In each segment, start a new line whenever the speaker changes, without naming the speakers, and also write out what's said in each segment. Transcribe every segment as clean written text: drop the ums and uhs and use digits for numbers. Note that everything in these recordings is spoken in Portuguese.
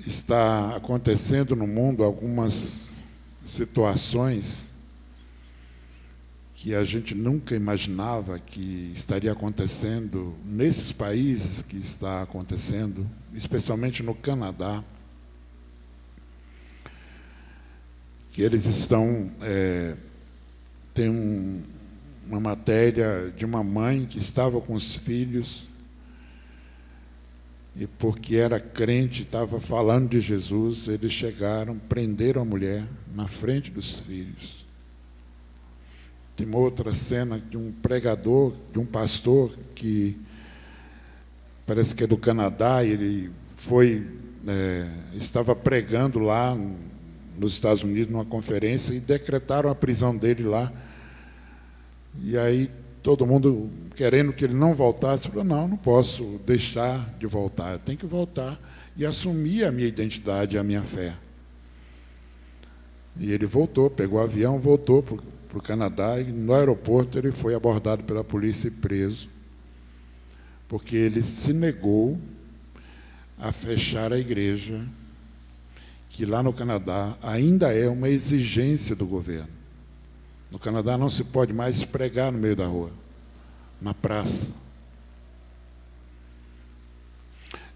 está acontecendo no mundo algumas situações que a gente nunca imaginava que estaria acontecendo nesses países que está acontecendo, especialmente no Canadá, que eles estão... tem uma matéria de uma mãe que estava com os filhos e, porque era crente, estava falando de Jesus, eles chegaram, prenderam a mulher na frente dos filhos. Tem uma outra cena de um pregador, de um pastor, que parece que é do Canadá, ele estava pregando lá nos Estados Unidos, numa conferência, e decretaram a prisão dele lá. E aí todo mundo, querendo que ele não voltasse, falou, não posso deixar de voltar, eu tenho que voltar e assumir a minha identidade e a minha fé. E ele voltou, pegou o avião, voltou para o Canadá, e no aeroporto ele foi abordado pela polícia e preso, porque ele se negou a fechar a igreja, que lá no Canadá ainda é uma exigência do governo. No Canadá não se pode mais pregar no meio da rua, na praça.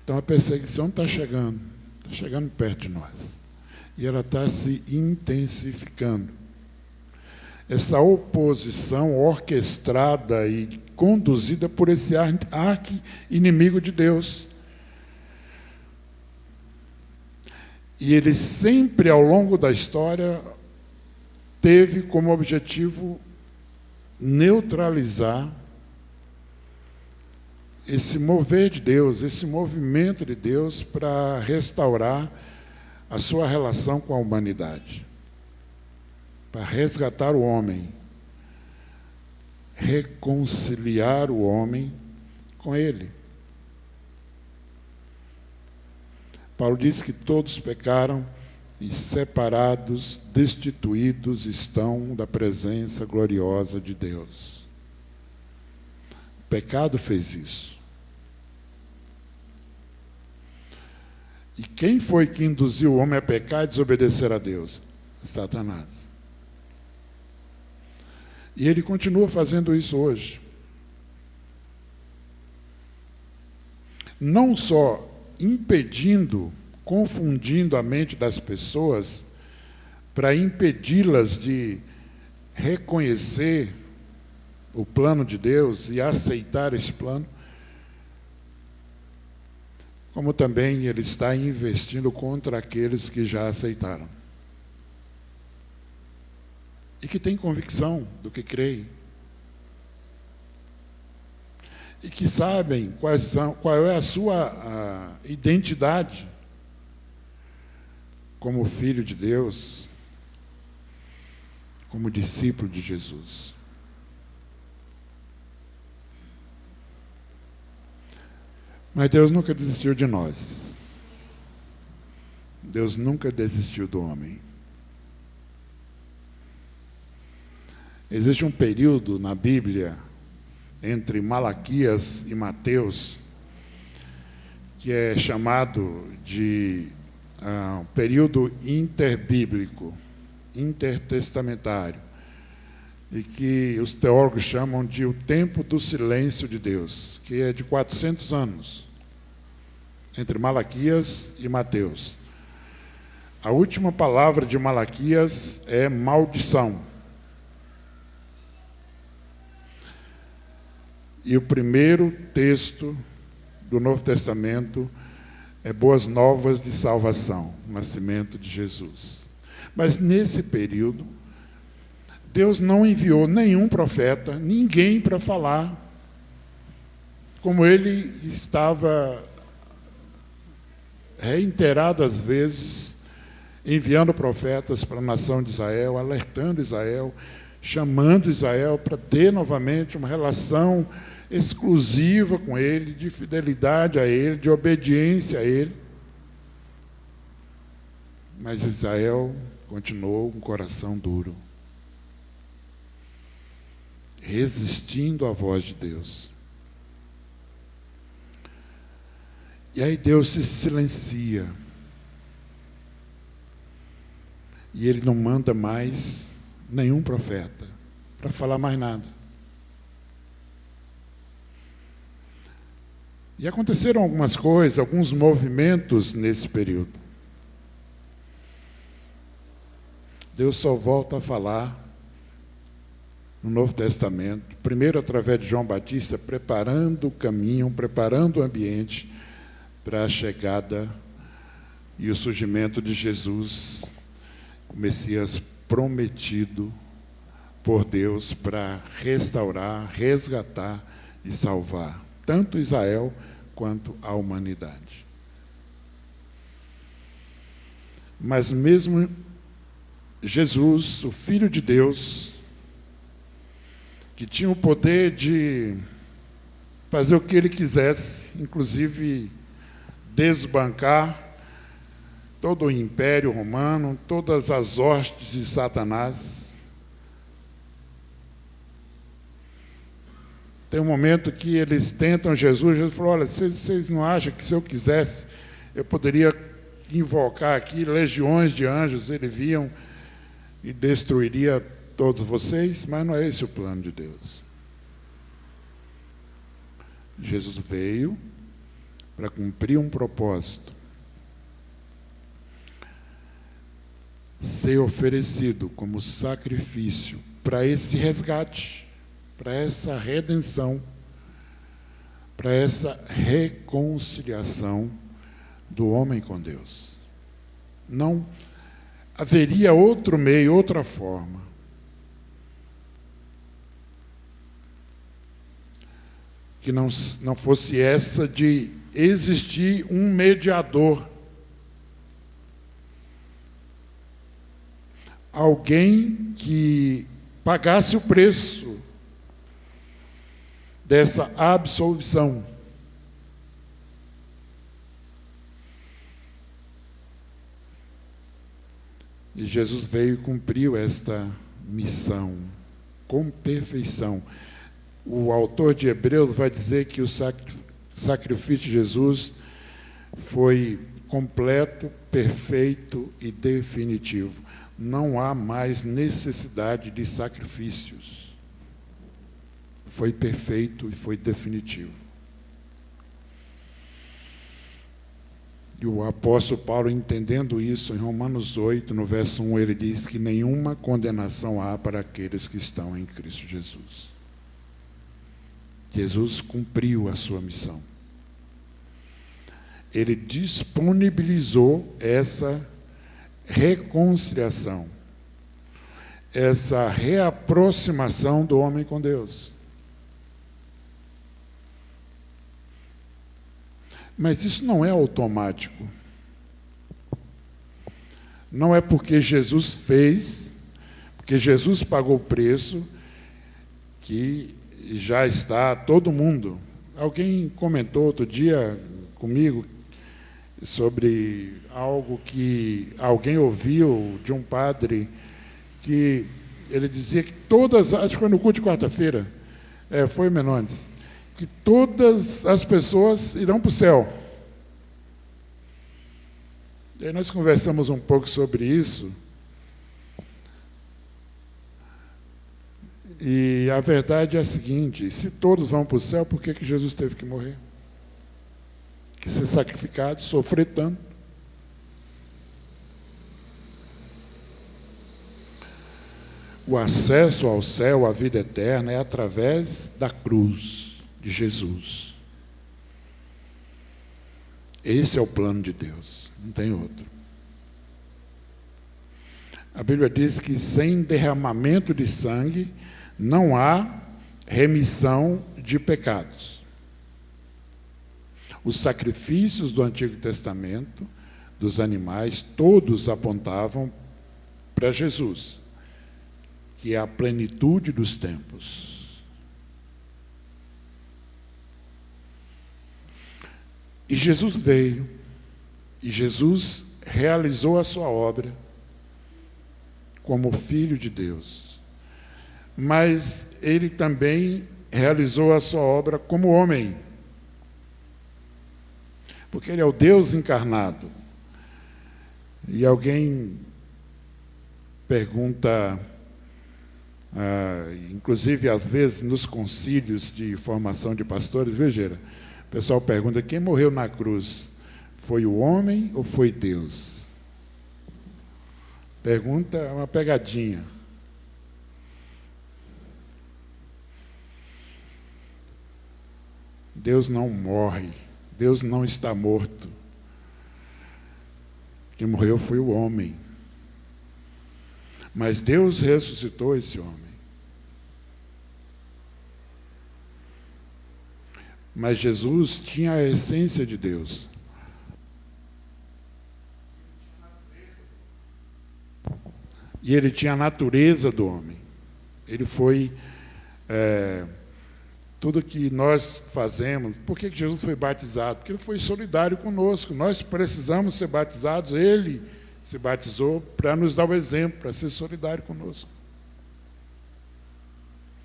Então a perseguição está chegando perto de nós. E ela está se intensificando. Essa oposição orquestrada e conduzida por esse arqui-inimigo de Deus. E ele sempre, ao longo da história, teve como objetivo neutralizar esse mover de Deus, esse movimento de Deus para restaurar a sua relação com a humanidade, para resgatar o homem, reconciliar o homem com Ele. Paulo diz que todos pecaram e separados, destituídos estão da presença gloriosa de Deus. O pecado fez isso. E quem foi que induziu o homem a pecar e desobedecer a Deus? Satanás. E ele continua fazendo isso hoje. Não só impedindo, confundindo a mente das pessoas para impedi-las de reconhecer o plano de Deus e aceitar esse plano, como também ele está investindo contra aqueles que já aceitaram e que têm convicção do que creem e que sabem qual é a sua identidade como filho de Deus, como discípulo de Jesus. Mas Deus nunca desistiu de nós. Deus nunca desistiu do homem. Existe um período na Bíblia, entre Malaquias e Mateus, que é chamado de período interbíblico, intertestamentário, e que os teólogos chamam de o tempo do silêncio de Deus, que é de 400 anos, entre Malaquias e Mateus. A última palavra de Malaquias é maldição. E o primeiro texto do Novo Testamento é boas novas de salvação, o nascimento de Jesus. Mas nesse período, Deus não enviou nenhum profeta, ninguém para falar, como ele estava reiteradas vezes, enviando profetas para a nação de Israel, alertando Israel, chamando Israel para ter novamente uma relação exclusiva com Ele, de fidelidade a Ele, de obediência a Ele. Mas Israel continuou com o coração duro, resistindo à voz de Deus. E aí Deus se silencia. E ele não manda mais nenhum profeta para falar mais nada. E aconteceram algumas coisas, alguns movimentos nesse período. Deus só volta a falar no Novo Testamento, primeiro através de João Batista, preparando o caminho, preparando o ambiente para a chegada e o surgimento de Jesus, o Messias prometido por Deus para restaurar, resgatar e salvar tanto Israel quanto a humanidade. Mas mesmo Jesus, o Filho de Deus, que tinha o poder de fazer o que ele quisesse, inclusive desbancar todo o Império Romano, todas as hostes de Satanás. Tem um momento que eles tentam Jesus falou, olha, vocês não acham que se eu quisesse, eu poderia invocar aqui legiões de anjos, eles vinham e destruiria todos vocês? Mas não é esse o plano de Deus. Jesus veio para cumprir um propósito, ser oferecido como sacrifício para esse resgate, para essa redenção, para essa reconciliação do homem com Deus. Não haveria outro meio, outra forma. Que não fosse essa de existir um mediador. Alguém que pagasse o preço dessa absolvição. E Jesus veio e cumpriu esta missão com perfeição. O autor de Hebreus vai dizer que o sacrifício de Jesus foi completo, perfeito e definitivo. Não há mais necessidade de sacrifícios. Foi perfeito e foi definitivo. E o apóstolo Paulo, entendendo isso, em Romanos 8, no verso 1, ele diz que nenhuma condenação há para aqueles que estão em Cristo Jesus. Jesus cumpriu a sua missão. Ele disponibilizou essa reconciliação, essa reaproximação do homem com Deus. Mas isso não é automático. Não é porque Jesus fez, porque Jesus pagou o preço, que já está todo mundo. Alguém comentou outro dia comigo sobre algo que alguém ouviu de um padre, que ele dizia que todas, acho que foi no culto de quarta-feira, foi o Menondes, que todas as pessoas irão para o céu. E aí nós conversamos um pouco sobre isso, e a verdade é a seguinte: se todos vão para o céu, por que Jesus teve que morrer? Que ser sacrificado, sofrer tanto? O acesso ao céu, à vida eterna, é através da cruz de Jesus. Esse é o plano de Deus, não tem outro. A Bíblia diz que sem derramamento de sangue não há remissão de pecados. Os sacrifícios do Antigo Testamento, dos animais, todos apontavam para Jesus, que é a plenitude dos tempos. E Jesus veio, e Jesus realizou a sua obra como Filho de Deus. Mas ele também realizou a sua obra como homem, porque ele é o Deus encarnado. E alguém pergunta, inclusive às vezes nos concílios de formação de pastores, veja, o pessoal pergunta: quem morreu na cruz, foi o homem ou foi Deus? Pergunta é uma pegadinha. Deus não morre, Deus não está morto. Quem morreu foi o homem. Mas Deus ressuscitou esse homem. Mas Jesus tinha a essência de Deus. E ele tinha a natureza do homem. Ele foi tudo que nós fazemos. Por que Jesus foi batizado? Porque ele foi solidário conosco. Nós precisamos ser batizados. Ele se batizou para nos dar o exemplo, para ser solidário conosco.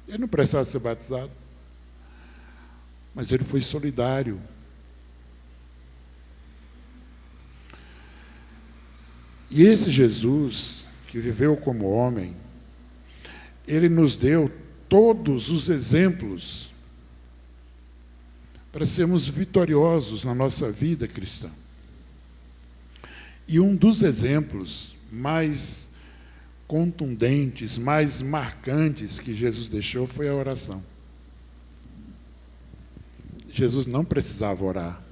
Ele não precisava ser batizado, mas ele foi solidário. E esse Jesus, que viveu como homem, ele nos deu todos os exemplos para sermos vitoriosos na nossa vida cristã. E um dos exemplos mais contundentes, mais marcantes que Jesus deixou foi a oração. Jesus não precisava orar.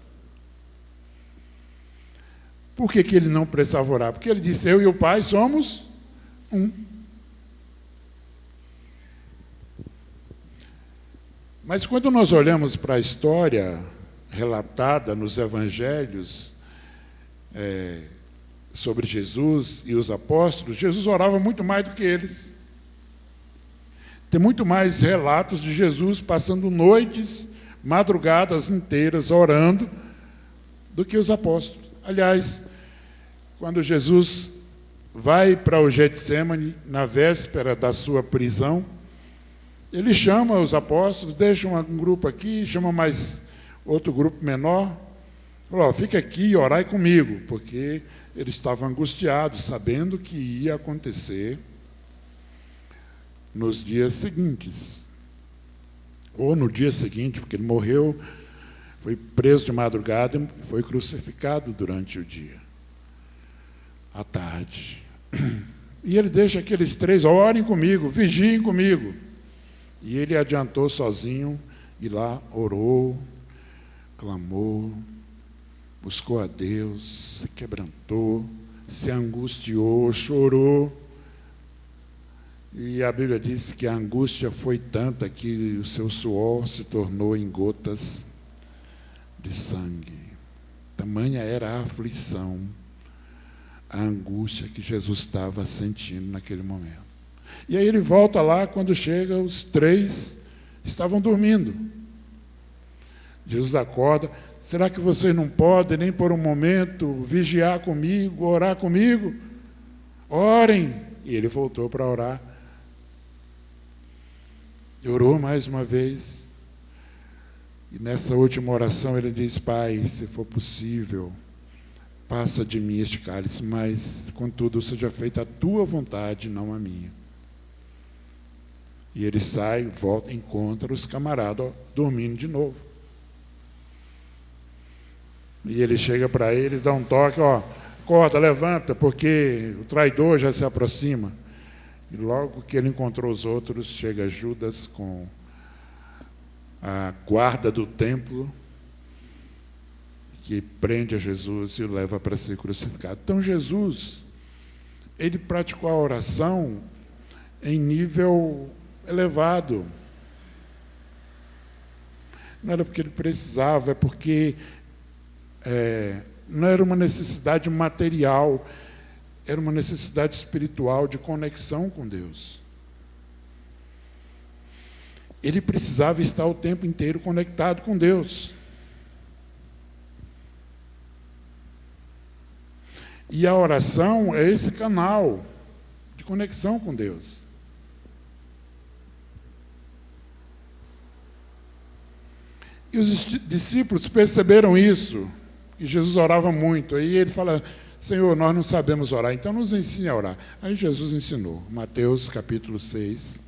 Por que ele não precisava orar? Porque ele disse: eu e o Pai somos um. Mas quando nós olhamos para a história relatada nos evangelhos sobre Jesus e os apóstolos, Jesus orava muito mais do que eles. Tem muito mais relatos de Jesus passando noites, madrugadas inteiras orando, do que os apóstolos. Aliás, quando Jesus vai para o Getsêmani, na véspera da sua prisão, ele chama os apóstolos, deixa um grupo aqui, chama mais outro grupo menor, falou: fica aqui e orai comigo, porque ele estava angustiado, sabendo que ia acontecer nos dias seguintes, ou no dia seguinte, porque ele morreu, foi preso de madrugada e foi crucificado durante o dia, à tarde. E ele deixa aqueles três: orem comigo, vigiem comigo. E ele adiantou sozinho, e lá orou, clamou, buscou a Deus, se quebrantou, se angustiou, chorou. E a Bíblia diz que a angústia foi tanta que o seu suor se tornou em gotas de sangue. Tamanha era a aflição, a angústia que Jesus estava sentindo naquele momento. E aí ele volta lá, quando chega, os três estavam dormindo. Jesus acorda: será que vocês não podem nem por um momento vigiar comigo, orar comigo? Orem. E ele voltou para orar. E orou mais uma vez. E nessa última oração ele diz: Pai, se for possível, passa de mim este cálice, mas, contudo, seja feita a tua vontade, não a minha. E ele sai, volta, encontra os camaradas dormindo de novo. E ele chega para eles, dá um toque: acorda, levanta, porque o traidor já se aproxima. E logo que ele encontrou os outros, chega Judas com a guarda do templo, que prende a Jesus e o leva para ser crucificado. Então Jesus, ele praticou a oração em nível elevado. Não era porque ele precisava, é porque não era uma necessidade material, era uma necessidade espiritual de conexão com Deus. Ele precisava estar o tempo inteiro conectado com Deus. E a oração é esse canal de conexão com Deus. E os discípulos perceberam isso, que Jesus orava muito. Aí ele fala: Senhor, nós não sabemos orar, então nos ensine a orar. Aí Jesus ensinou, Mateus capítulo 6.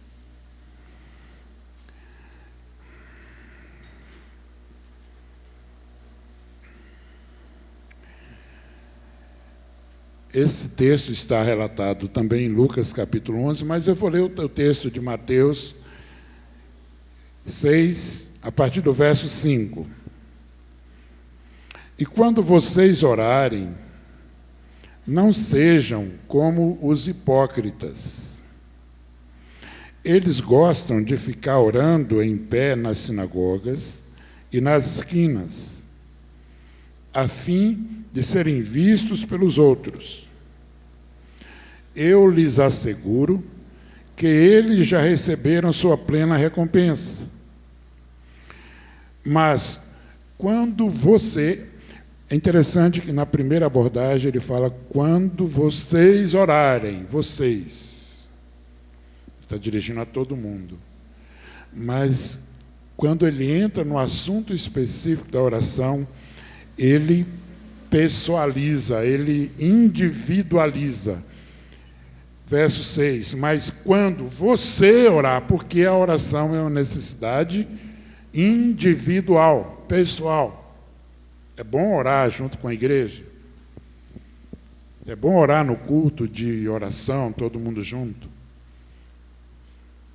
Esse texto está relatado também em Lucas capítulo 11, mas eu vou ler o texto de Mateus 6, a partir do verso 5. E quando vocês orarem, não sejam como os hipócritas. Eles gostam de ficar orando em pé nas sinagogas e nas esquinas, a fim de serem vistos pelos outros. Eu lhes asseguro que eles já receberam sua plena recompensa. Mas, quando você... É interessante que na primeira abordagem ele fala, quando vocês orarem, vocês. Está dirigindo a todo mundo. Mas, quando ele entra no assunto específico da oração, ele pessoaliza, ele individualiza. Verso 6, mas quando você orar, porque a oração é uma necessidade individual, pessoal. É bom orar junto com a igreja. É bom orar no culto de oração, todo mundo junto.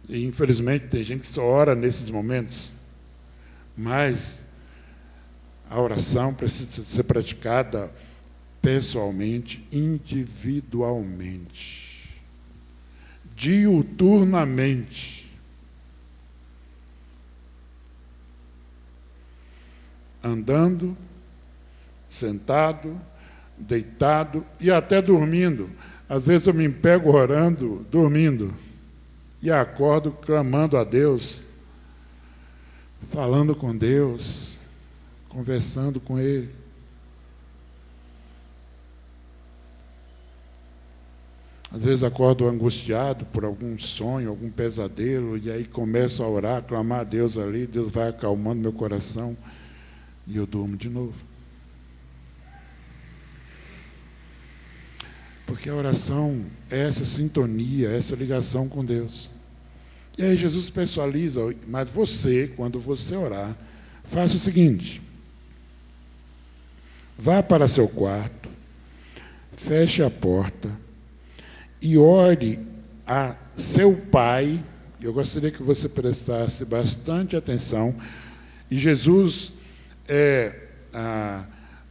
E, infelizmente, tem gente que só ora nesses momentos. Mas a oração precisa ser praticada pessoalmente, individualmente, diuturnamente. Andando, sentado, deitado e até dormindo. Às vezes eu me pego orando, dormindo, e acordo clamando a Deus, falando com Deus, conversando com Ele. Às vezes acordo angustiado por algum sonho, algum pesadelo, e aí começo a orar, a clamar a Deus ali, Deus vai acalmando meu coração, e eu durmo de novo. Porque a oração é essa sintonia, essa ligação com Deus. E aí Jesus pessoaliza, mas você, quando você orar, faça o seguinte: vá para seu quarto, feche a porta e ore a seu pai. Eu gostaria que você prestasse bastante atenção. E Jesus é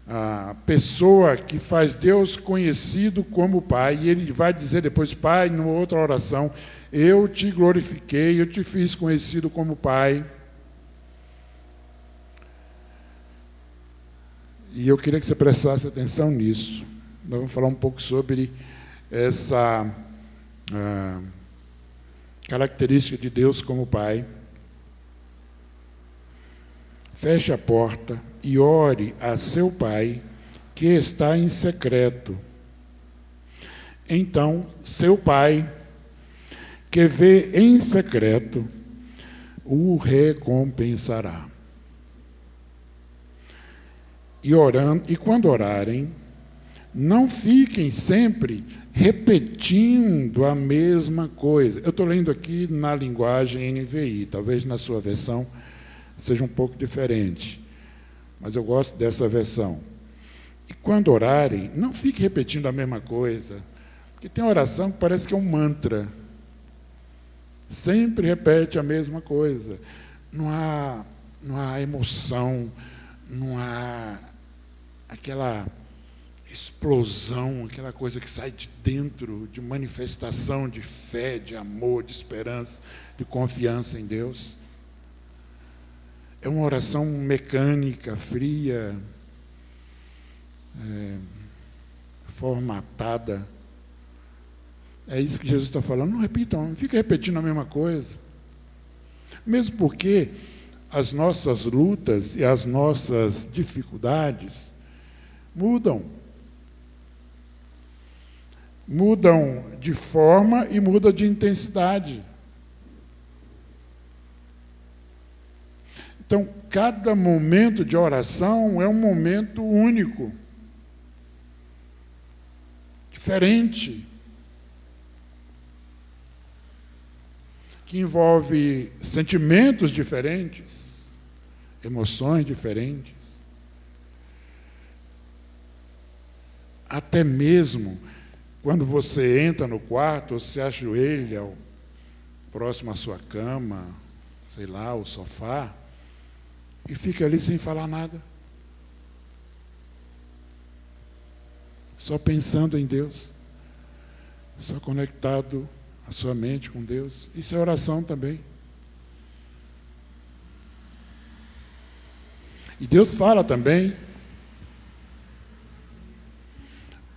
a pessoa que faz Deus conhecido como Pai, e Ele vai dizer depois, Pai, numa outra oração, eu te glorifiquei, eu te fiz conhecido como Pai. E eu queria que você prestasse atenção nisso. Nós vamos falar um pouco sobre essa característica de Deus como Pai. Feche a porta e ore a seu Pai, que está em secreto. Então, seu Pai, que vê em secreto, o recompensará. E quando orarem, não fiquem sempre repetindo a mesma coisa. Eu estou lendo aqui na linguagem NVI, talvez na sua versão seja um pouco diferente, mas eu gosto dessa versão. E quando orarem, não fique repetindo a mesma coisa, porque tem oração que parece que é um mantra. Sempre repete a mesma coisa. Não há emoção, não há aquela explosão, aquela coisa que sai de dentro, de manifestação de fé, de amor, de esperança, de confiança em Deus. É uma oração mecânica, fria, formatada. É isso que Jesus está falando. Não repitam, não fica repetindo a mesma coisa. Mesmo porque as nossas lutas e as nossas dificuldades mudam. Mudam de forma e mudam de intensidade. Então, cada momento de oração é um momento único. diferente, que envolve sentimentos diferentes, emoções diferentes, até mesmo quando você entra no quarto, você ajoelha próximo à sua cama, sei lá, o sofá, e fica ali sem falar nada, só pensando em Deus, só conectado a sua mente com Deus. Isso é oração também. E Deus fala também.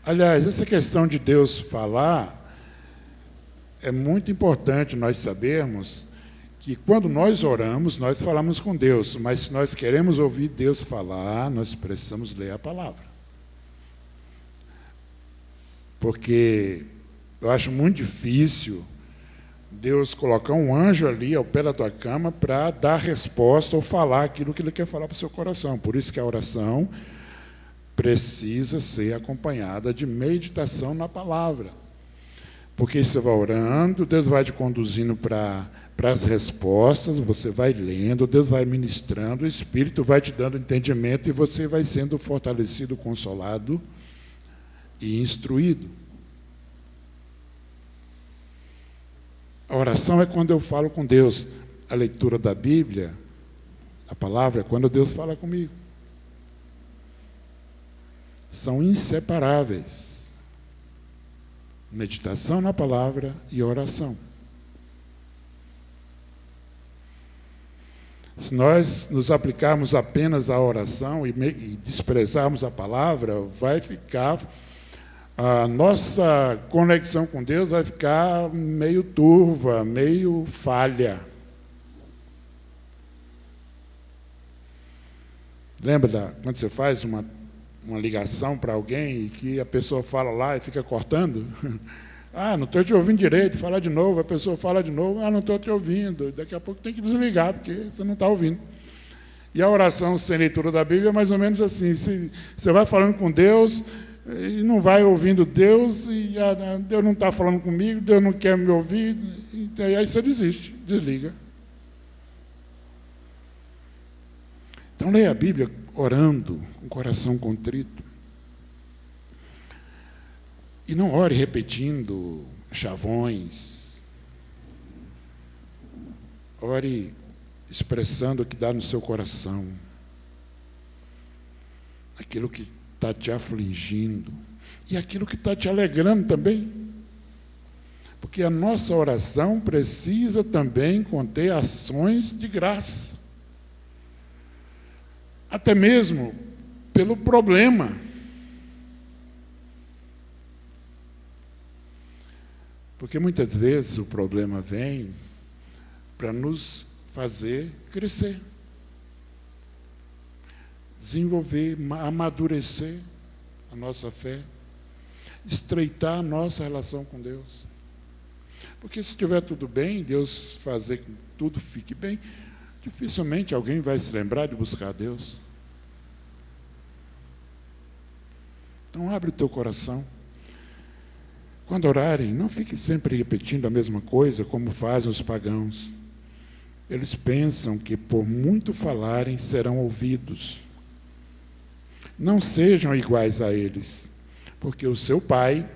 Aliás, essa questão de Deus falar, é muito importante nós sabermos que quando nós oramos, nós falamos com Deus, mas se nós queremos ouvir Deus falar, nós precisamos ler a palavra. Porque eu acho muito difícil Deus colocar um anjo ali ao pé da tua cama para dar resposta ou falar aquilo que Ele quer falar para o seu coração. Por isso que a oração precisa ser acompanhada de meditação na palavra. Porque você vai orando, Deus vai te conduzindo para as respostas, você vai lendo, Deus vai ministrando, o Espírito vai te dando entendimento e você vai sendo fortalecido, consolado e instruído. A oração é quando eu falo com Deus. A leitura da Bíblia, a palavra, é quando Deus fala comigo. São inseparáveis. Meditação na palavra e oração. Se nós nos aplicarmos apenas à oração e desprezarmos a palavra, vai ficar... a nossa conexão com Deus vai ficar meio turva, meio falha. Lembra quando você faz uma ligação para alguém e que a pessoa fala lá e fica cortando? Ah, não estou te ouvindo direito, fala de novo, a pessoa fala de novo, ah, não estou te ouvindo, daqui a pouco tem que desligar, porque você não está ouvindo. E a oração sem leitura da Bíblia é mais ou menos assim, você vai falando com Deus... e não vai ouvindo Deus, e Deus não está falando comigo, Deus não quer me ouvir, e aí você desiste, desliga. Então leia a Bíblia orando, com o coração contrito. E não ore repetindo chavões. Ore expressando o que dá no seu coração. Aquilo que está te afligindo, e aquilo que está te alegrando também. Porque a nossa oração precisa também conter ações de graça. Até mesmo pelo problema. Porque muitas vezes o problema vem para nos fazer crescer. Desenvolver, amadurecer a nossa fé, estreitar a nossa relação com Deus. Porque se estiver tudo bem, Deus fazer que tudo fique bem, dificilmente alguém vai se lembrar de buscar a Deus. Então abre o teu coração. Quando orarem, não fique sempre repetindo a mesma coisa como fazem os pagãos. Eles pensam que por muito falarem serão ouvidos. Não sejam iguais a eles, porque o seu Pai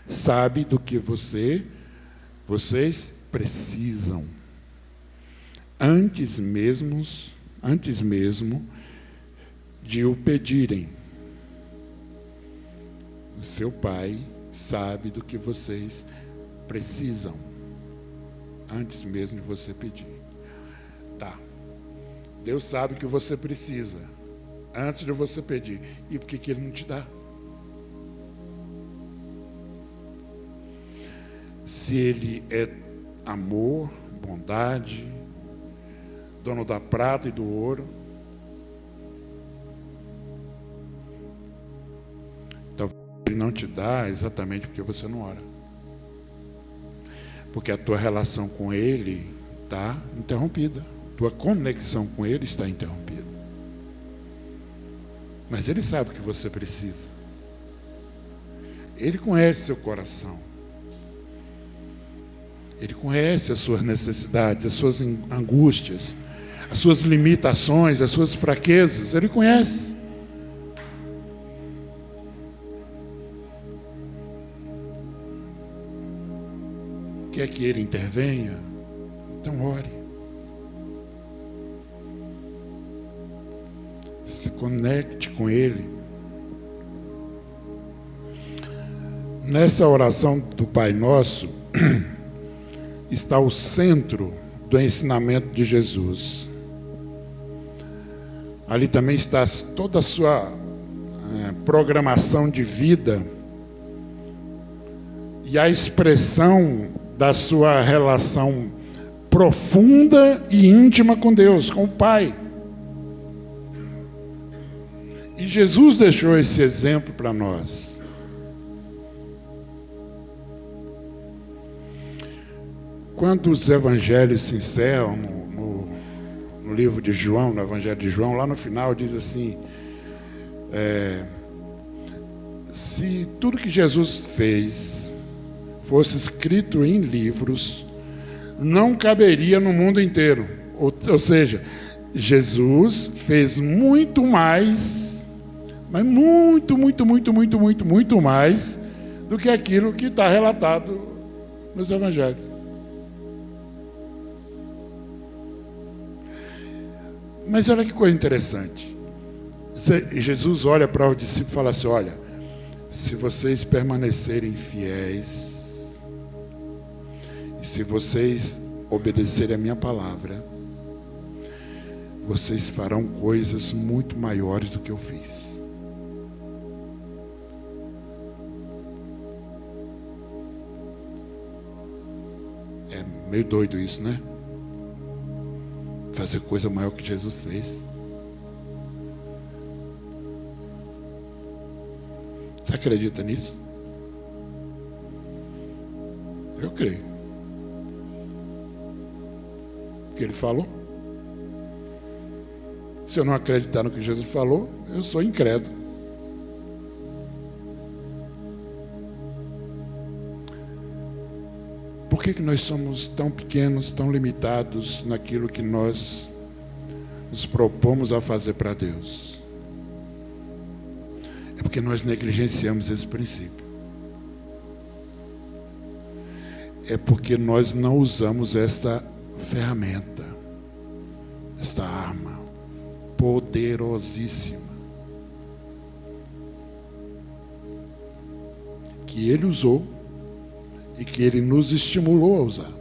sabe do que vocês precisam, antes mesmo de o pedirem. O seu Pai sabe do que vocês precisam, antes mesmo de você pedir. Tá. Deus sabe o que você precisa, antes de você pedir. E por que Ele não te dá? Se Ele é amor, bondade, dono da prata e do ouro, talvez Ele não te dá exatamente porque você não ora. Porque a tua relação com Ele está interrompida. Tua conexão com Ele está interrompida. Mas Ele sabe o que você precisa. Ele conhece seu coração. Ele conhece as suas necessidades, as suas angústias, as suas limitações, as suas fraquezas. Ele conhece. Quer que Ele intervenha? Então ore. Se conecte com Ele. Nessa oração do Pai Nosso está o centro do ensinamento de Jesus. Ali também está toda a sua programação de vida e a expressão da sua relação profunda e íntima com Deus, com o Pai. E Jesus deixou esse exemplo para nós. Quando os evangelhos se encerram no livro de João, no Evangelho de João, lá no final diz assim, se tudo que Jesus fez fosse escrito em livros, não caberia no mundo inteiro. Ou seja, Jesus fez muito mais, mas muito mais do que aquilo que está relatado nos evangelhos. Mas olha que coisa interessante. Jesus olha para os discípulos e fala assim, olha, se vocês permanecerem fiéis, e se vocês obedecerem a minha palavra, vocês farão coisas muito maiores do que eu fiz. É meio doido isso, né? Fazer coisa maior que Jesus fez. Você acredita nisso? Eu creio. Que Ele falou. Se eu não acreditar no que Jesus falou, eu sou incrédulo. Por que nós somos tão pequenos, tão limitados naquilo que nós nos propomos a fazer para Deus? É porque nós negligenciamos esse princípio. É porque nós não usamos esta ferramenta, esta arma poderosíssima que Ele usou e que Ele nos estimulou a usar.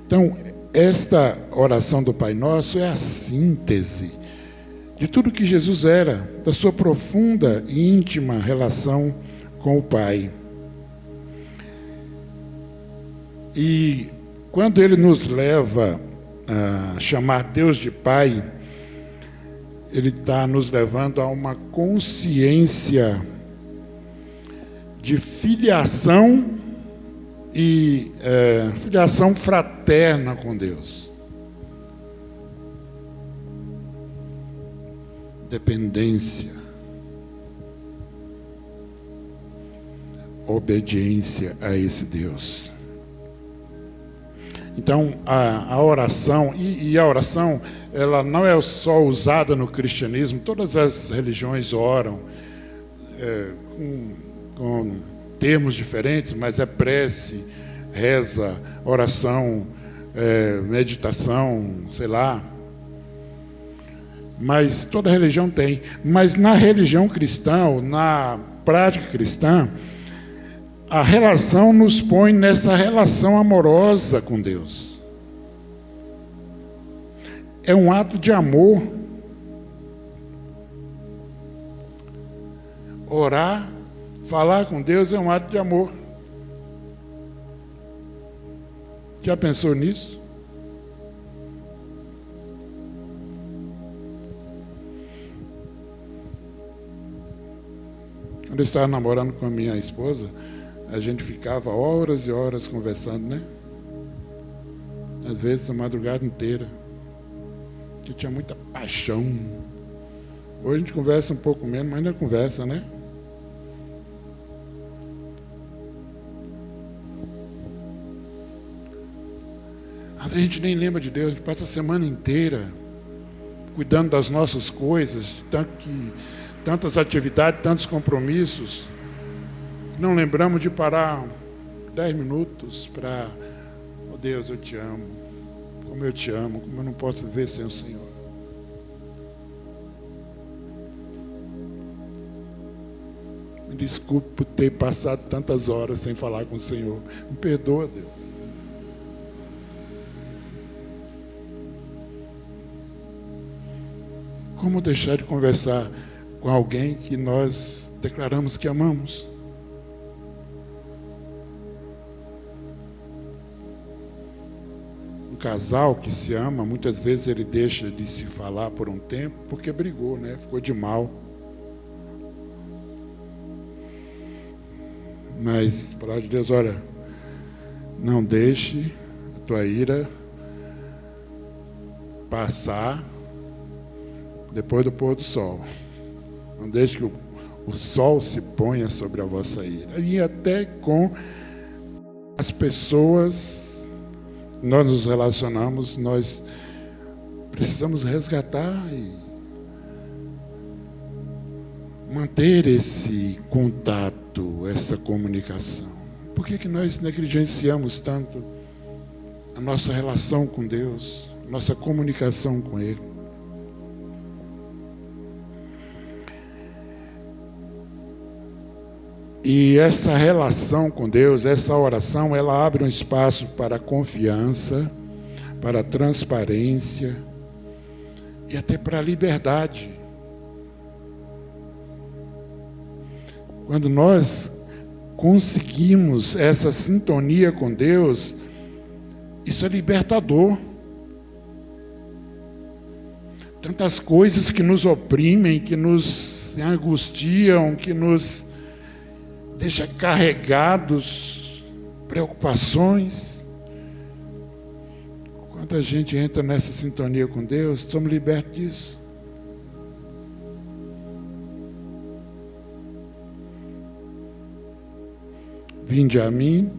Então, esta oração do Pai Nosso é a síntese de tudo que Jesus era, da sua profunda e íntima relação com o Pai. E quando Ele nos leva a chamar Deus de Pai, Ele está nos levando a uma consciência de filiação e filiação fraterna com Deus. Dependência. Obediência a esse Deus. Então, a oração, e a oração, ela não é só usada no cristianismo, todas as religiões oram com termos diferentes, mas é prece, reza, oração, meditação, sei lá. Mas toda religião tem. Mas na religião cristã, na prática cristã, a relação nos põe nessa relação amorosa com Deus. É um ato de amor. Orar, falar com Deus é um ato de amor. Já pensou nisso? Quando eu estava namorando com a minha esposa, a gente ficava horas e horas conversando, né? Às vezes a madrugada inteira. Que tinha muita paixão, Hoje a gente conversa um pouco menos, mas ainda conversa, né? Às vezes a gente nem lembra de Deus, a gente passa a semana inteira cuidando das nossas coisas, tantas atividades, tantos compromissos. Não lembramos de parar 10 minutos para, oh Deus, eu te amo, como eu não posso viver sem o Senhor. Me desculpe por ter passado tantas horas sem falar com o Senhor. Me perdoa, Deus. Como deixar de conversar com alguém que nós declaramos que amamos? Um casal que se ama, muitas vezes ele deixa de se falar por um tempo porque brigou, né? Ficou de mal. Mas a palavra de Deus, olha, não deixe a tua ira passar depois do pôr do sol. Não deixe que o sol se ponha sobre a vossa ira. E até com as pessoas que nós nos relacionamos, nós precisamos resgatar e manter esse contato, essa comunicação. Por que nós negligenciamos tanto a nossa relação com Deus, nossa comunicação com Ele? E essa relação com Deus, essa oração, ela abre um espaço para a confiança, para a transparência e até para a liberdade. Quando nós conseguimos essa sintonia com Deus, isso é libertador. Tantas coisas que nos oprimem, que nos angustiam, que nos deixa carregados, preocupações. Quando a gente entra nessa sintonia com Deus, somos libertos disso. Vinde a mim,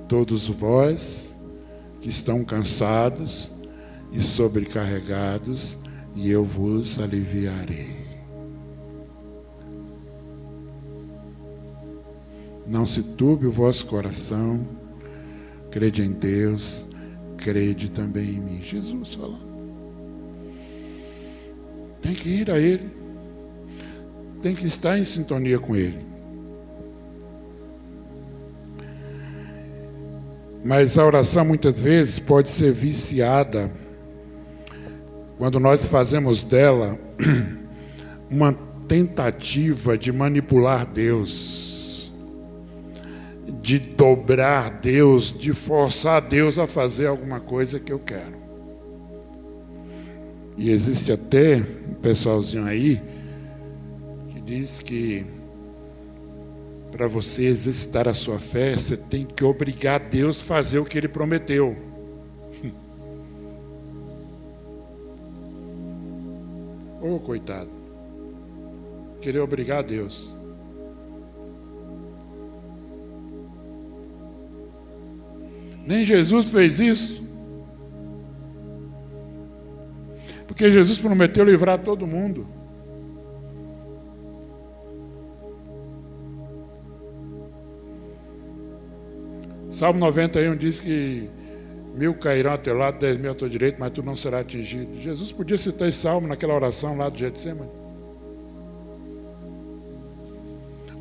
todos vós que estão cansados e sobrecarregados, e eu vos aliviarei. Não se turbe o vosso coração, crede em Deus, crede também em mim. Jesus falando. Tem que ir a Ele, tem que estar em sintonia com Ele. Mas a oração muitas vezes pode ser viciada quando nós fazemos dela uma tentativa de manipular Deus, de dobrar Deus, de forçar Deus a fazer alguma coisa que eu quero. E existe até um pessoalzinho aí que diz que para você exercitar a sua fé, você tem que obrigar Deus a fazer o que Ele prometeu. Ô, coitado. Querer obrigar a Deus. Nem Jesus fez isso. Porque Jesus prometeu livrar todo mundo. Salmo 91 diz que 1000 cairão ao teu lado, 10.000 ao teu direito, mas tu não serás atingido. Jesus podia citar esse salmo naquela oração lá do Getsemane.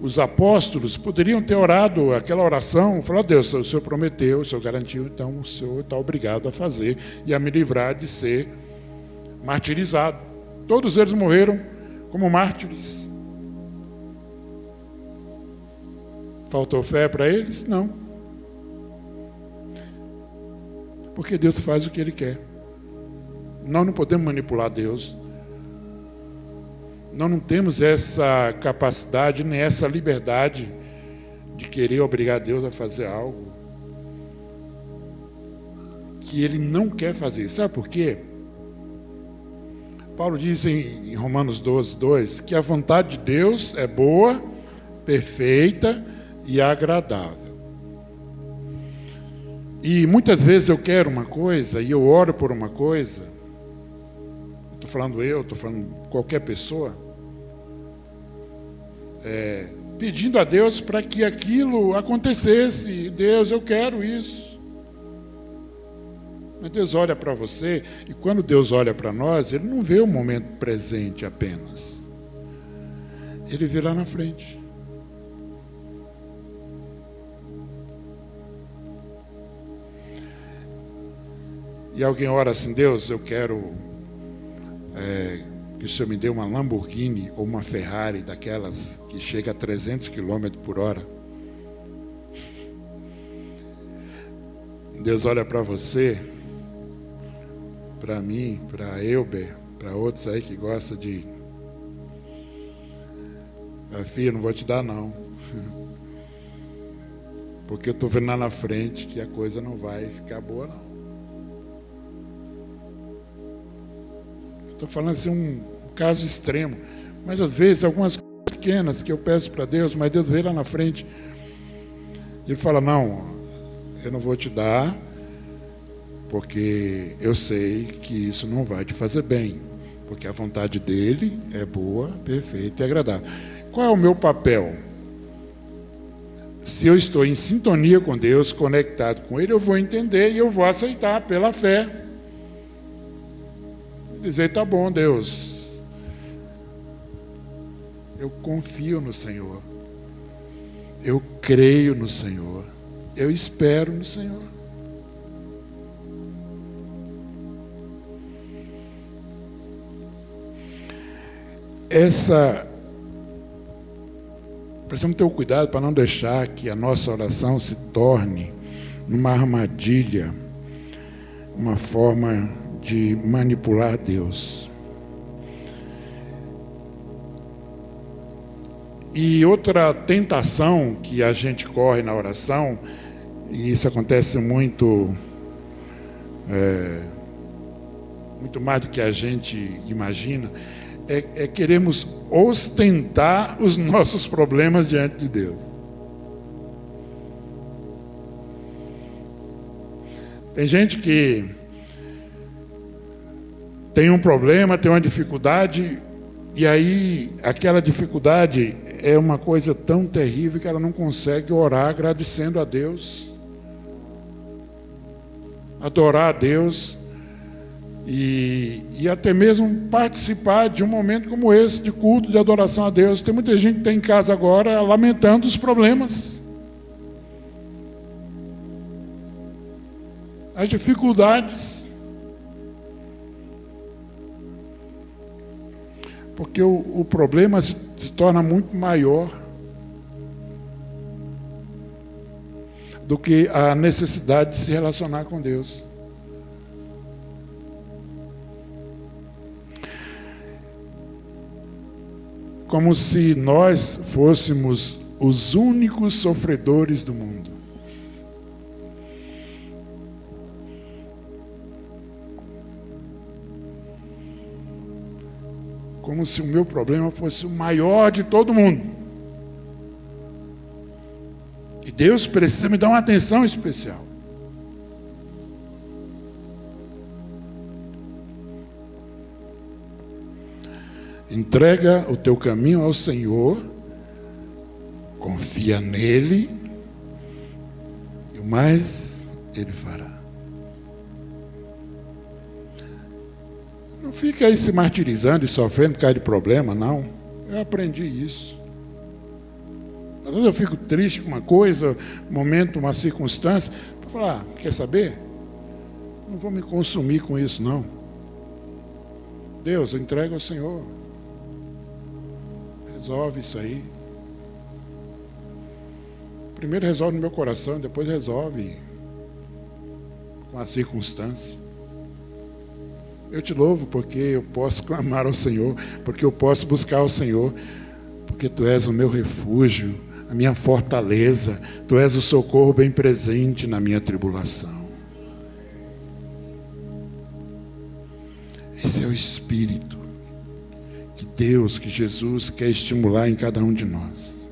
Os apóstolos poderiam ter orado aquela oração, falar: Deus, o Senhor prometeu, o Senhor garantiu, então o Senhor está obrigado a fazer e a me livrar de ser martirizado. Todos eles morreram como mártires. Faltou fé para eles? Não. Porque Deus faz o que Ele quer. Nós não podemos manipular Deus. Nós não temos essa capacidade, nem essa liberdade de querer obrigar Deus a fazer algo que Ele não quer fazer. Sabe por quê? Paulo diz em Romanos 12, 2, que a vontade de Deus é boa, perfeita e agradável. E muitas vezes eu quero uma coisa e eu oro por uma coisa, estou falando qualquer pessoa, pedindo a Deus para que aquilo acontecesse. Deus, eu quero isso. Mas Deus olha para você, e quando Deus olha para nós, Ele não vê o momento presente apenas. Ele vê lá na frente. E alguém ora assim: Deus, eu quero que o Senhor me dê uma Lamborghini ou uma Ferrari, daquelas que chega a 300 km por hora. Deus olha para você, para mim, para Elber, para outros aí que gostam de... Filho, não vou te dar não. Porque eu estou vendo lá na frente que a coisa não vai ficar boa não. Estou falando assim um caso extremo. Mas às vezes algumas coisas pequenas que eu peço para Deus, mas Deus vê lá na frente. Ele fala: não, eu não vou te dar, porque eu sei que isso não vai te fazer bem, porque a vontade dele é boa, perfeita e agradável. Qual é o meu papel? Se eu estou em sintonia com Deus, conectado com Ele, eu vou entender e eu vou aceitar pela fé. Dizer: tá bom, Deus, eu confio no Senhor, eu creio no Senhor, eu espero no Senhor. Precisamos ter o cuidado para não deixar que a nossa oração se torne numa armadilha, uma forma de manipular Deus. E outra tentação que a gente corre na oração, e isso acontece muito mais do que a gente imagina, é queremos ostentar os nossos problemas diante de Deus. Tem gente que tem um problema, tem uma dificuldade, e aí aquela dificuldade é uma coisa tão terrível que ela não consegue orar agradecendo a Deus, adorar a Deus e até mesmo participar de um momento como esse, de culto, de adoração a Deus. Tem muita gente que está em casa agora lamentando os problemas, as dificuldades, porque o problema se torna muito maior do que a necessidade de se relacionar com Deus. Como se nós fôssemos os únicos sofredores do mundo. Como se o meu problema fosse o maior de todo mundo. E Deus precisa me dar uma atenção especial. Entrega o teu caminho ao Senhor, confia nele, e o mais Ele fará. Não fica aí se martirizando e sofrendo por causa de problema, não. Eu aprendi isso. Às vezes eu fico triste com uma coisa, um momento, uma circunstância, para falar: quer saber? Não vou me consumir com isso, não. Deus, eu entrego ao Senhor. Resolve isso aí. Primeiro resolve no meu coração, depois resolve com a circunstância. Eu te louvo porque eu posso clamar ao Senhor, porque eu posso buscar ao Senhor, porque Tu és o meu refúgio, a minha fortaleza, Tu és o socorro bem presente na minha tribulação. Esse é o Espírito. que Deus, que Jesus quer estimular em cada um de nós.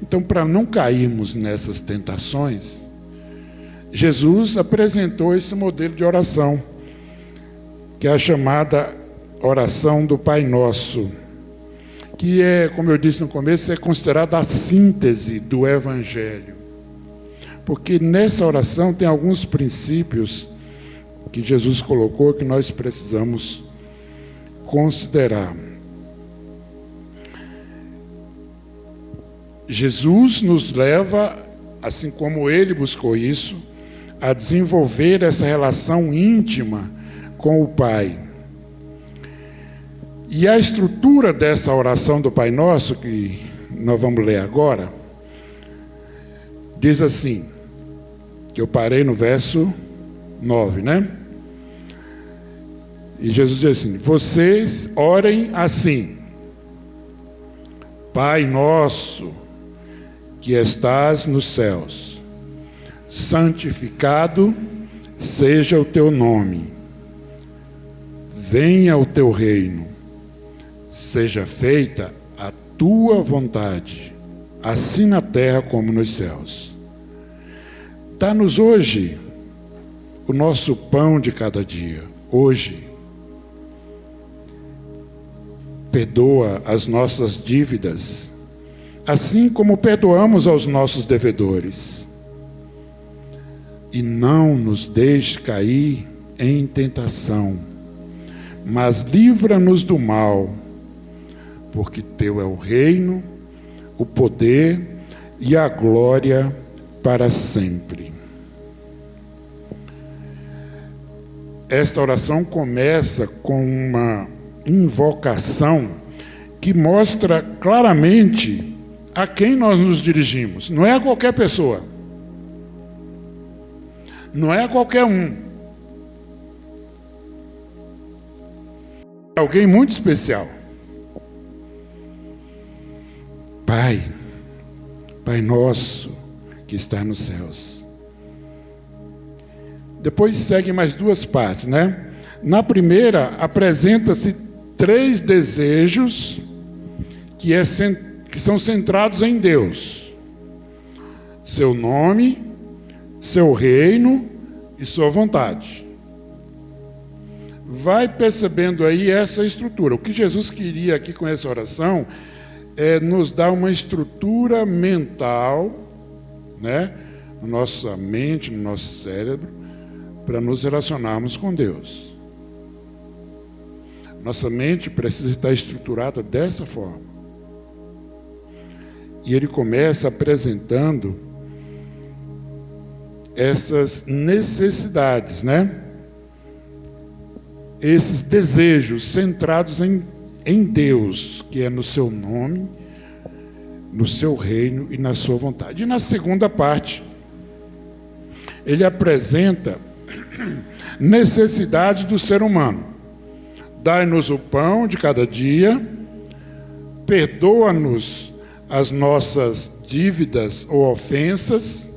Então, para não cairmos nessas tentações, Jesus apresentou esse modelo de oração, que é a chamada oração do Pai Nosso, que é, como eu disse no começo, é considerada a síntese do Evangelho. Porque nessa oração tem alguns princípios que Jesus colocou que nós precisamos considerar. Jesus nos leva, assim como ele buscou isso, a desenvolver essa relação íntima com o Pai. E a estrutura dessa oração do Pai Nosso, que nós vamos ler agora, diz assim, que eu parei no verso 9, né? E Jesus diz assim: vocês orem assim: Pai nosso, que estás nos céus, santificado seja o teu nome, venha o teu reino, seja feita a tua vontade, assim na terra como nos céus. Dá-nos hoje o nosso pão de cada dia, hoje. Perdoa as nossas dívidas, assim como perdoamos aos nossos devedores. E não nos deixe cair em tentação, mas livra-nos do mal, porque teu é o reino, o poder e a glória para sempre. Esta oração começa com uma invocação que mostra claramente a quem nós nos dirigimos. Não é a qualquer pessoa, não é a qualquer um, é alguém muito especial. Pai, Pai nosso que está nos céus. Depois segue mais duas partes, né? Na primeira apresenta-se 3 desejos que são centrados em Deus: seu nome, seu reino e sua vontade. Vai percebendo aí essa estrutura. O que Jesus queria aqui com essa oração é nos dar uma estrutura mental, né, na nossa mente, no nosso cérebro, para nos relacionarmos com Deus. Nossa mente precisa estar estruturada dessa forma. E ele começa apresentando essas necessidades, né? Esses desejos centrados em Deus, que é no seu nome, no seu reino e na sua vontade. E na segunda parte, ele apresenta necessidades do ser humano. Dai-nos o pão de cada dia, perdoa-nos as nossas dívidas ou ofensas,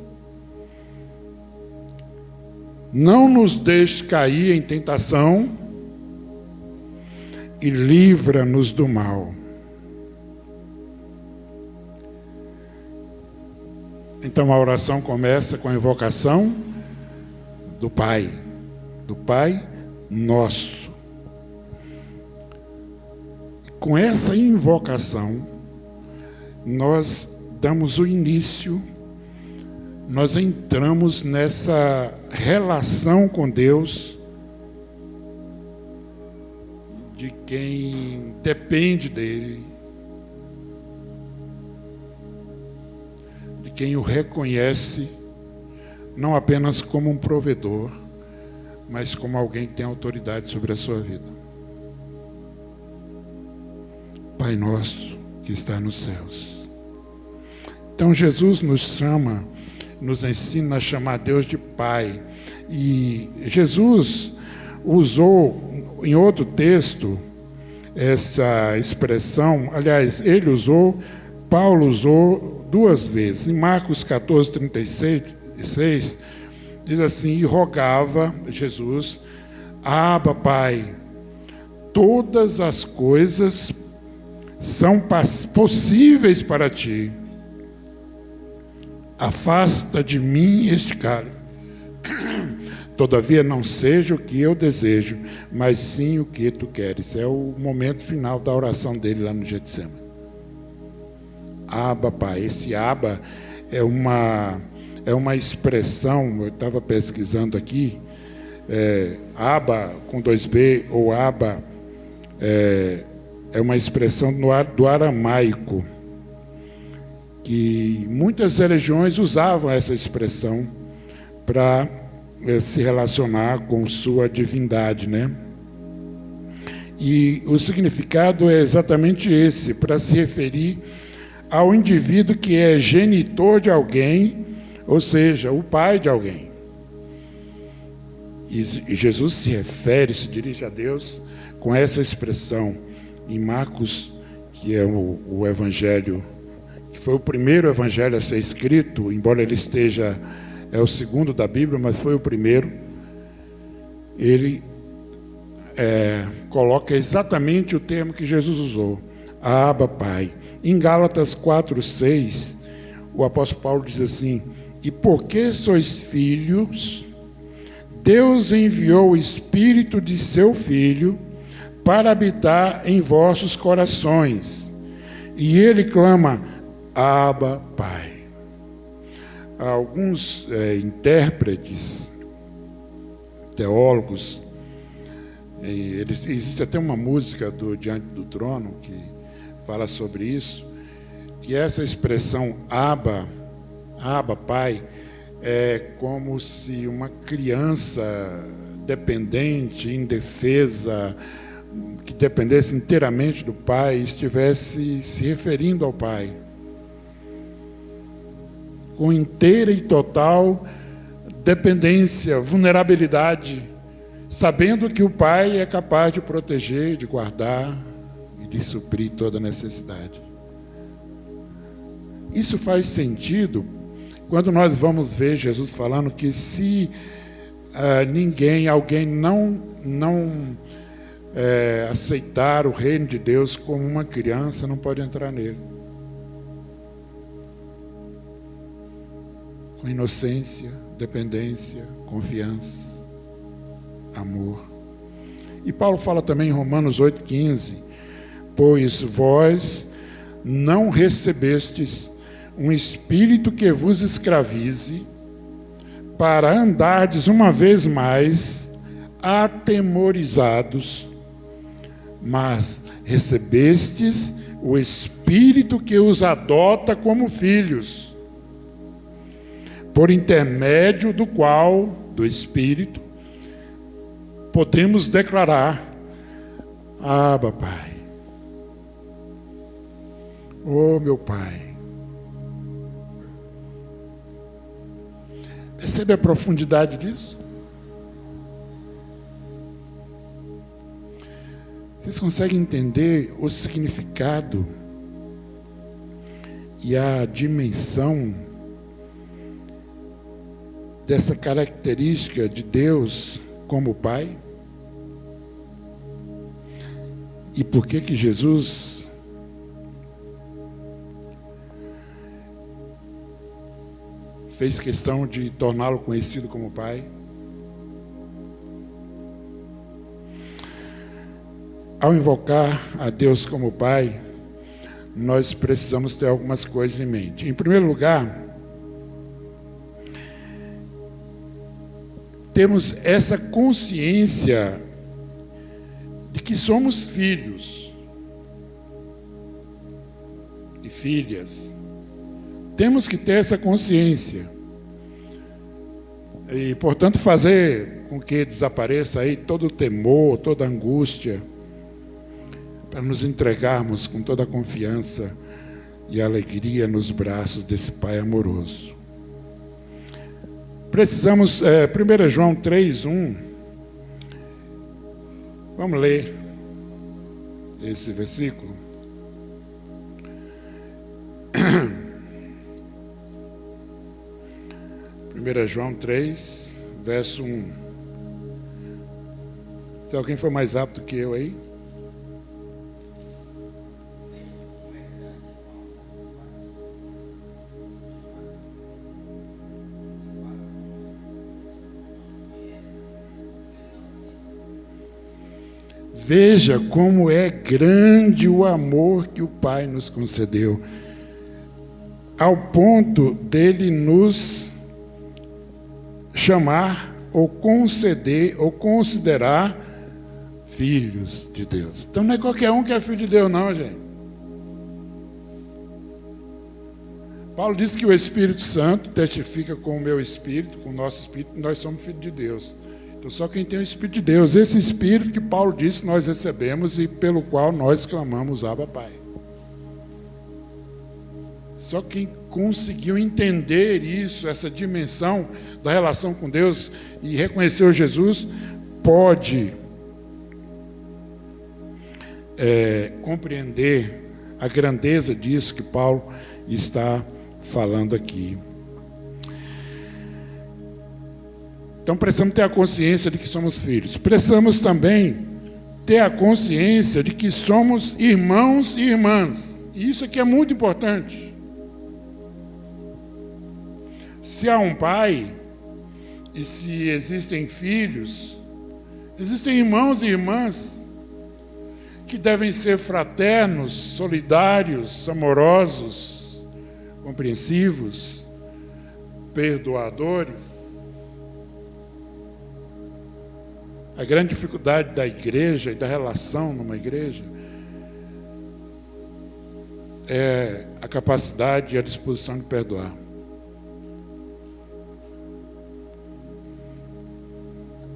não nos deixe cair em tentação e livra-nos do mal. Então a oração começa com a invocação do Pai Nosso. Com essa invocação, nós damos o início, nós entramos nessa relação com Deus, de quem depende dele, de quem o reconhece, não apenas como um provedor, mas como alguém que tem autoridade sobre a sua vida. Pai nosso que está nos céus. Então Jesus nos chama, nos ensina a chamar Deus de Pai. E Jesus usou em outro texto essa expressão, aliás, Paulo usou 2 vezes. Em Marcos 14, 36, diz assim: e rogava Jesus: Abba, Pai, todas as coisas são possíveis para ti. Afasta de mim este cálice. Todavia não seja o que eu desejo, mas sim o que tu queres. É o momento final da oração dele lá no Getsemane. Abba, Pai. Esse Abba é uma expressão, eu estava pesquisando aqui, Abba com 2B ou Abba é uma expressão do aramaico, que muitas religiões usavam essa expressão para se relacionar com sua divindade, né? E o significado é exatamente esse, para se referir ao indivíduo que é genitor de alguém, ou seja, o pai de alguém. E Jesus se dirige a Deus com essa expressão em Marcos, que é o evangelho, que foi o primeiro evangelho a ser escrito, embora ele é o segundo da Bíblia, mas foi o primeiro. Ele coloca exatamente o termo que Jesus usou, Abba, Pai. Em Gálatas 4:6, o apóstolo Paulo diz assim: e porque sois filhos, Deus enviou o Espírito de seu Filho para habitar em vossos corações. E ele clama, Abba, Pai. Alguns intérpretes, teólogos, existe até uma música do Diante do Trono que fala sobre isso, que essa expressão Abba, Pai, é como se uma criança dependente, indefesa, que dependesse inteiramente do pai, estivesse se referindo ao pai, com inteira e total dependência, vulnerabilidade, sabendo que o pai é capaz de proteger, de guardar e de suprir toda necessidade. Isso faz sentido quando nós vamos ver Jesus falando que se alguém não aceitar o reino de Deus como uma criança, não pode entrar nele. Com inocência, dependência, confiança, amor. E Paulo fala também em Romanos 8,15, pois vós não recebestes um espírito que vos escravize, para andardes uma vez mais atemorizados, mas recebestes o Espírito que os adota como filhos, por intermédio do qual, do Espírito, podemos declarar, Abba, Pai. Oh, meu Pai. Percebe a profundidade disso? Vocês conseguem entender o significado e a dimensão dessa característica de Deus como Pai? E por que Jesus fez questão de torná-lo conhecido como Pai? Ao invocar a Deus como Pai, nós precisamos ter algumas coisas em mente. Em primeiro lugar, temos essa consciência de que somos filhos e filhas. Temos que ter essa consciência. E, portanto, fazer com que desapareça aí todo o temor, toda a angústia, para nos entregarmos com toda a confiança e alegria nos braços desse Pai amoroso. Precisamos, 1 João 3:1, vamos ler esse versículo. 1 João 3, verso 1. Se alguém for mais rápido que eu aí. Veja como é grande o amor que o Pai nos concedeu, ao ponto dele nos chamar ou conceder ou considerar filhos de Deus. Então não é qualquer um que é filho de Deus, não, gente. Paulo diz que o Espírito Santo testifica com o meu espírito, com o nosso espírito, que nós somos filhos de Deus. Então só quem tem o Espírito de Deus, esse Espírito que Paulo disse que nós recebemos e pelo qual nós clamamos Abba Pai. Só quem conseguiu entender isso, essa dimensão da relação com Deus e reconheceu Jesus, pode compreender a grandeza disso que Paulo está falando aqui. Então precisamos ter a consciência de que somos filhos. Precisamos também ter a consciência de que somos irmãos e irmãs. E isso aqui é muito importante. Se há um pai e se existem filhos, existem irmãos e irmãs que devem ser fraternos, solidários, amorosos, compreensivos, perdoadores. A grande dificuldade da igreja e da relação numa igreja é a capacidade e a disposição de perdoar.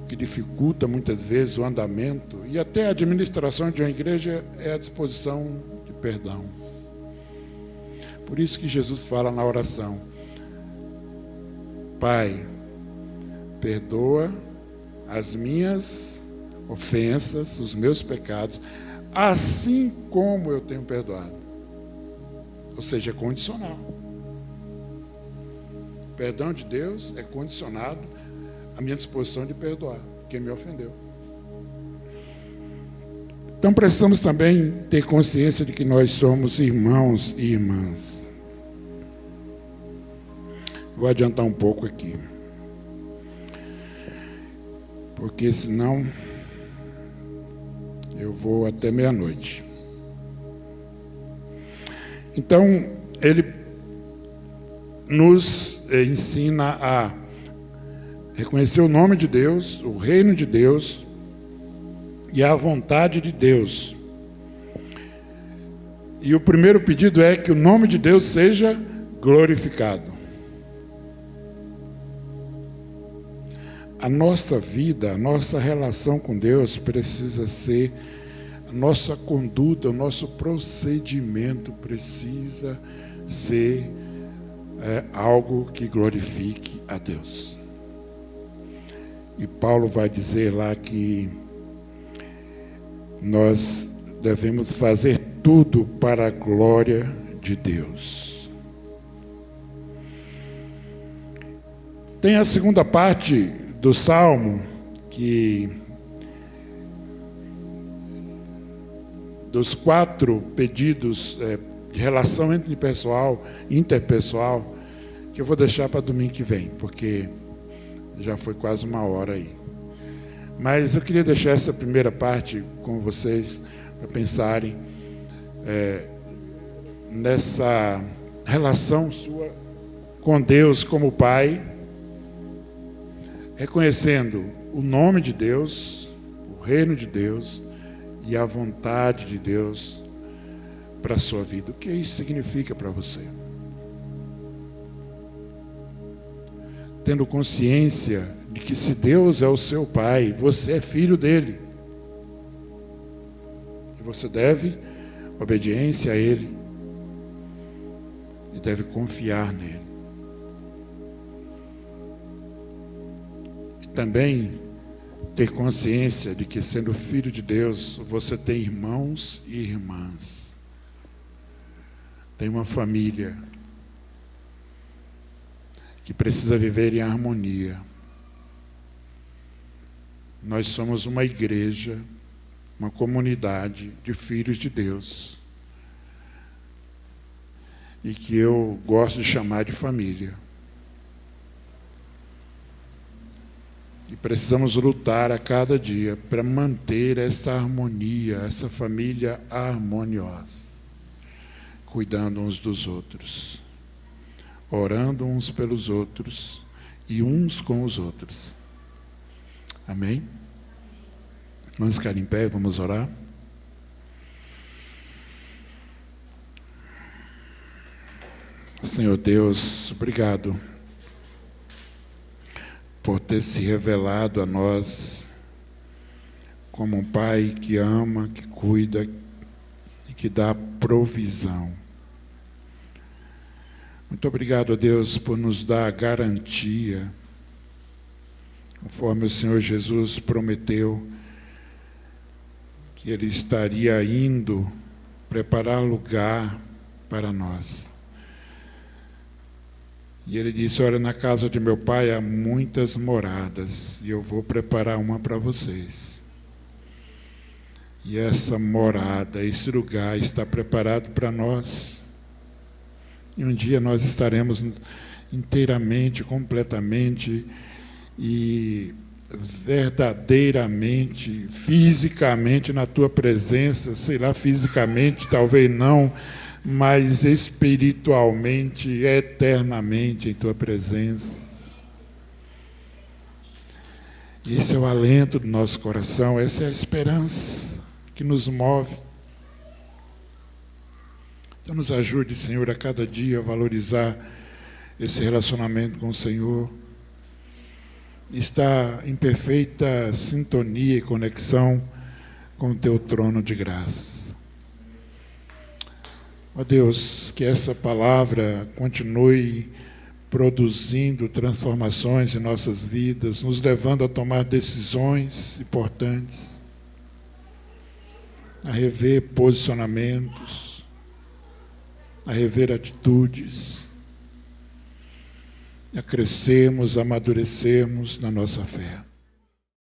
O que dificulta muitas vezes o andamento e até a administração de uma igreja é a disposição de perdão. Por isso que Jesus fala na oração: Pai, perdoa as minhas ofensas, os meus pecados, assim como eu tenho perdoado. Ou seja, é condicional. O perdão de Deus é condicionado à minha disposição de perdoar quem me ofendeu. Então precisamos também ter consciência de que nós somos irmãos e irmãs. Vou adiantar um pouco aqui, porque senão eu vou até meia-noite. Então, ele nos ensina a reconhecer o nome de Deus, o reino de Deus e a vontade de Deus. E o primeiro pedido é que o nome de Deus seja glorificado. A nossa vida, a nossa relação com Deus precisa ser, a nossa conduta, o nosso procedimento precisa ser algo que glorifique a Deus. E Paulo vai dizer lá que nós devemos fazer tudo para a glória de Deus. Tem a segunda parte do Salmo, que dos 4 pedidos de relação interpessoal, que eu vou deixar para domingo que vem, porque já foi quase 1 hora aí. Mas eu queria deixar essa primeira parte com vocês, para pensarem nessa relação sua com Deus como Pai, reconhecendo o nome de Deus, o reino de Deus e a vontade de Deus para a sua vida. O que isso significa para você? Tendo consciência de que se Deus é o seu Pai, você é filho dele. E você deve obediência a Ele e deve confiar nele. E também ter consciência de que, sendo filho de Deus, você tem irmãos e irmãs. Tem uma família que precisa viver em harmonia. Nós somos uma igreja, uma comunidade de filhos de Deus, e que eu gosto de chamar de família. E precisamos lutar a cada dia para manter essa harmonia, essa família harmoniosa, cuidando uns dos outros, orando uns pelos outros e uns com os outros. Amém? Vamos ficar em pé e vamos orar? Senhor Deus, obrigado por ter se revelado a nós como um Pai que ama, que cuida e que dá provisão. Muito obrigado a Deus por nos dar a garantia, conforme o Senhor Jesus prometeu, que Ele estaria indo preparar lugar para nós. E Ele disse: olha, na casa de meu Pai há muitas moradas, e eu vou preparar uma para vocês. E essa morada, esse lugar está preparado para nós. E um dia nós estaremos inteiramente, completamente e verdadeiramente, fisicamente na Tua presença, sei lá, fisicamente talvez não, mas espiritualmente, eternamente em Tua presença. Esse é o alento do nosso coração, essa é a esperança que nos move. Então nos ajude, Senhor, a cada dia a valorizar esse relacionamento com o Senhor. Está em perfeita sintonia e conexão com o Teu trono de graça. Ó Deus, que essa palavra continue produzindo transformações em nossas vidas, nos levando a tomar decisões importantes, a rever posicionamentos, a rever atitudes, a crescermos, a amadurecermos na nossa fé.